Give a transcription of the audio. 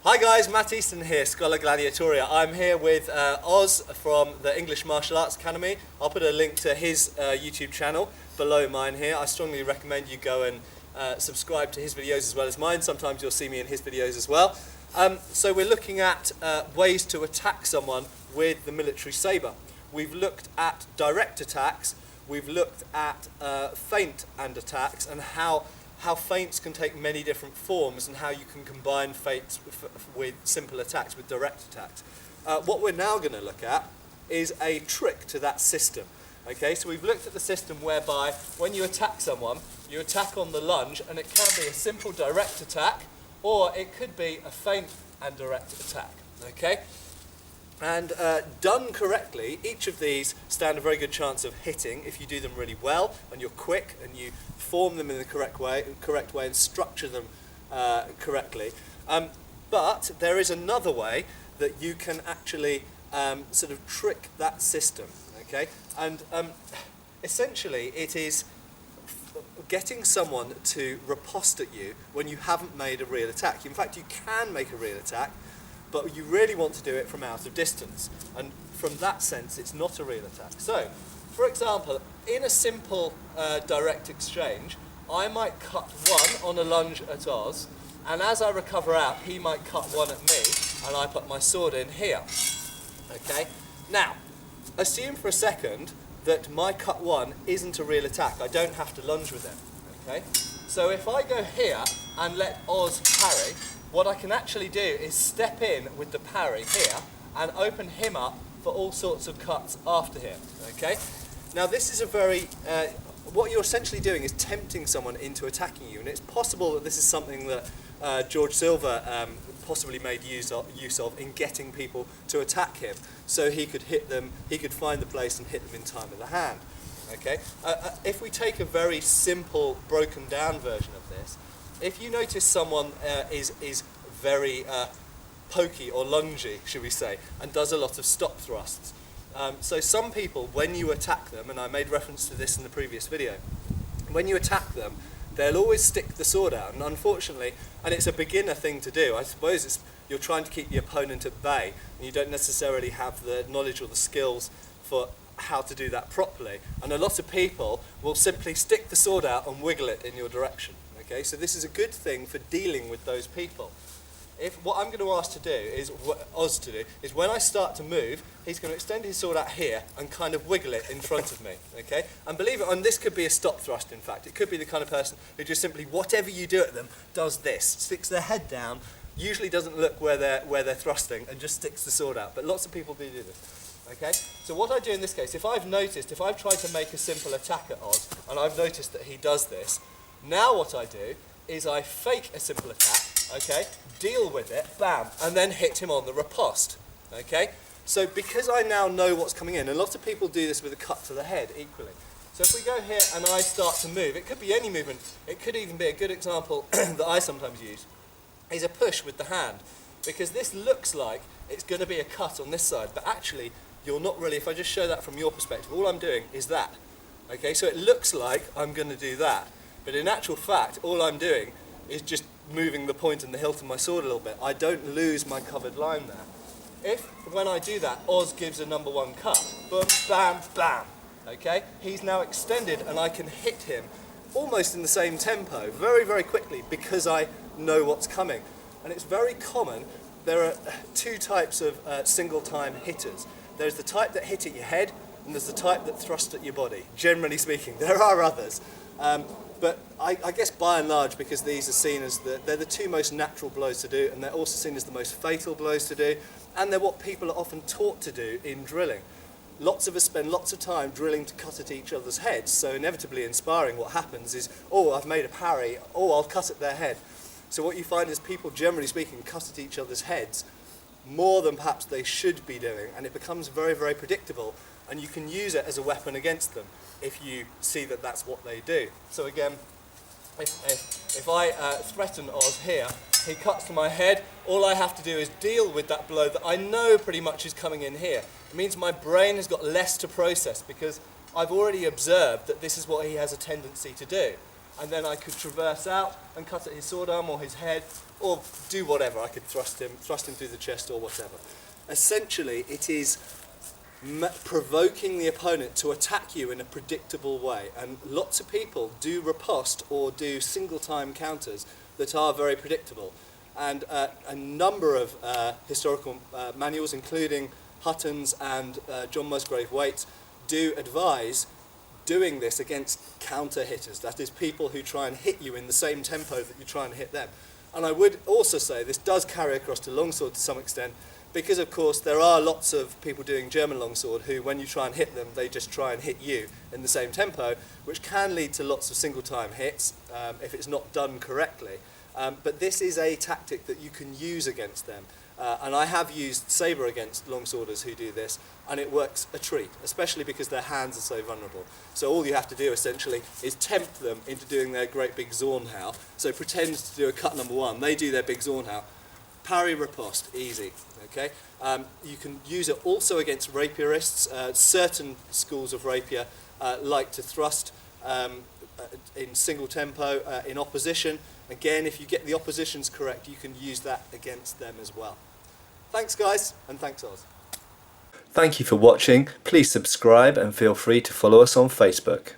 Hi guys, Matt Easton here, Scholar Gladiatoria. I'm here with Oz from the English Martial Arts Academy. I'll put a link to his YouTube channel below mine here. I strongly recommend you go and subscribe to his videos as well as mine. Sometimes you'll see me in his videos as well. So we're looking at ways to attack someone with the military sabre. We've looked at direct attacks, we've looked at feint and attacks, and how feints can take many different forms and how you can combine feints with simple attacks, with direct attacks. What we're now going to look at is a trick to that system. Okay, so we've looked at the system whereby when you attack someone, you attack on the lunge, and it can be a simple direct attack, or it could be a feint and direct attack. Okay? And done correctly, each of these stand a very good chance of hitting if you do them really well and you're quick and you form them in the correct way and structure them correctly. But there is another way that you can actually sort of trick that system. Okay, and essentially it is getting someone to riposte at you when you haven't made a real attack. In fact, you can make a real attack, but you really want to do it from out of distance, and from that sense it's not a real attack. So, for example, in a simple direct exchange, I might cut one on a lunge at Oz, and as I recover out, he might cut one at me, and I put my sword in here. Okay? Now, assume for a second that my cut one isn't a real attack. I don't have to lunge with it. Okay? So if I go here and let Oz parry, what I can actually do is step in with the parry here and open him up for all sorts of cuts after him. Okay? Now this is a very, what you're essentially doing is tempting someone into attacking you, and it's possible that this is something that George Silver possibly made use of in getting people to attack him, so he could hit them, he could find the place and hit them in time of the hand. Okay? If we take a very simple broken down version of this, if you notice someone is very pokey or lungy, should we say, and does a lot of stop thrusts. So some people, when you attack them, and I made reference to this in the previous video, when you attack them, they'll always stick the sword out, and unfortunately, and it's a beginner thing to do, I suppose you're trying to keep the opponent at bay, and you don't necessarily have the knowledge or the skills for how to do that properly, and a lot of people will simply stick the sword out and wiggle it in your direction. Okay, so this is a good thing for dealing with those people. What I'm going to ask to do is, what Oz to do, is when I start to move, he's going to extend his sword out here and kind of wiggle it in front of me. Okay, and believe it, and this could be a stop thrust. In fact, it could be the kind of person who just simply, whatever you do at them, does this, sticks their head down, usually doesn't look where they're thrusting, and just sticks the sword out. But lots of people do this. Okay, so what I do in this case, if I've tried to make a simple attack at Oz, and I've noticed that he does this, now what I do is I fake a simple attack, okay, deal with it, bam, and then hit him on the riposte, okay? So because I now know what's coming in, and lots of people do this with a cut to the head equally. So if we go here and I start to move, it could be any movement, it could even be a good example that I sometimes use, is a push with the hand, because this looks like it's going to be a cut on this side, but actually you're not really, if I just show that from your perspective, all I'm doing is that, okay? So it looks like I'm going to do that. But in actual fact, all I'm doing is just moving the point and the hilt of my sword a little bit. I don't lose my covered line there. If, when I do that, Oz gives a number one cut, boom, bam, bam, okay? He's now extended and I can hit him almost in the same tempo, very, very quickly, because I know what's coming. And it's very common. There are two types of single-time hitters. There's the type that hit at your head, and there's the type that thrust at your body, generally speaking. There are others. But I guess by and large, because these are seen as they're the two most natural blows to do, and they're also seen as the most fatal blows to do, and they're what people are often taught to do in drilling. Lots of us spend lots of time drilling to cut at each other's heads, so inevitably in sparring what happens is, oh, I've made a parry, oh, I'll cut at their head. So what you find is people, generally speaking, cut at each other's heads more than perhaps they should be doing, and it becomes very, very predictable, and you can use it as a weapon against them if you see that that's what they do. So again, if I threaten Oz here, he cuts to my head, all I have to do is deal with that blow that I know pretty much is coming in here. It means my brain has got less to process because I've already observed that this is what he has a tendency to do. and then I could traverse out and cut at his sword arm or his head, or do whatever. I could thrust him through the chest or whatever. Essentially, it is provoking the opponent to attack you in a predictable way, and lots of people do riposte or do single time counters that are very predictable, and a number of historical manuals, including Hutton's and John Musgrave Waite's, do advise doing this against counter hitters, that is, people who try and hit you in the same tempo that you try and hit them. And I would also say this does carry across to longsword to some extent, because of course there are lots of people doing German longsword who, when you try and hit them, they just try and hit you in the same tempo, which can lead to lots of single time hits if it's not done correctly. But this is a tactic that you can use against them. And I have used Sabre against longsworders who do this, and it works a treat, especially because their hands are so vulnerable. So all you have to do essentially is tempt them into doing their great big Zornhau. So pretend to do a cut number one, they do their big Zornhau. Parry, riposte, easy. Okay. You can use it also against rapierists. Certain schools of rapier like to thrust in single tempo in opposition. Again, if you get the oppositions correct, you can use that against them as well. Thanks guys, and thanks Oz. Thank you for watching. Please subscribe and feel free to follow us on Facebook.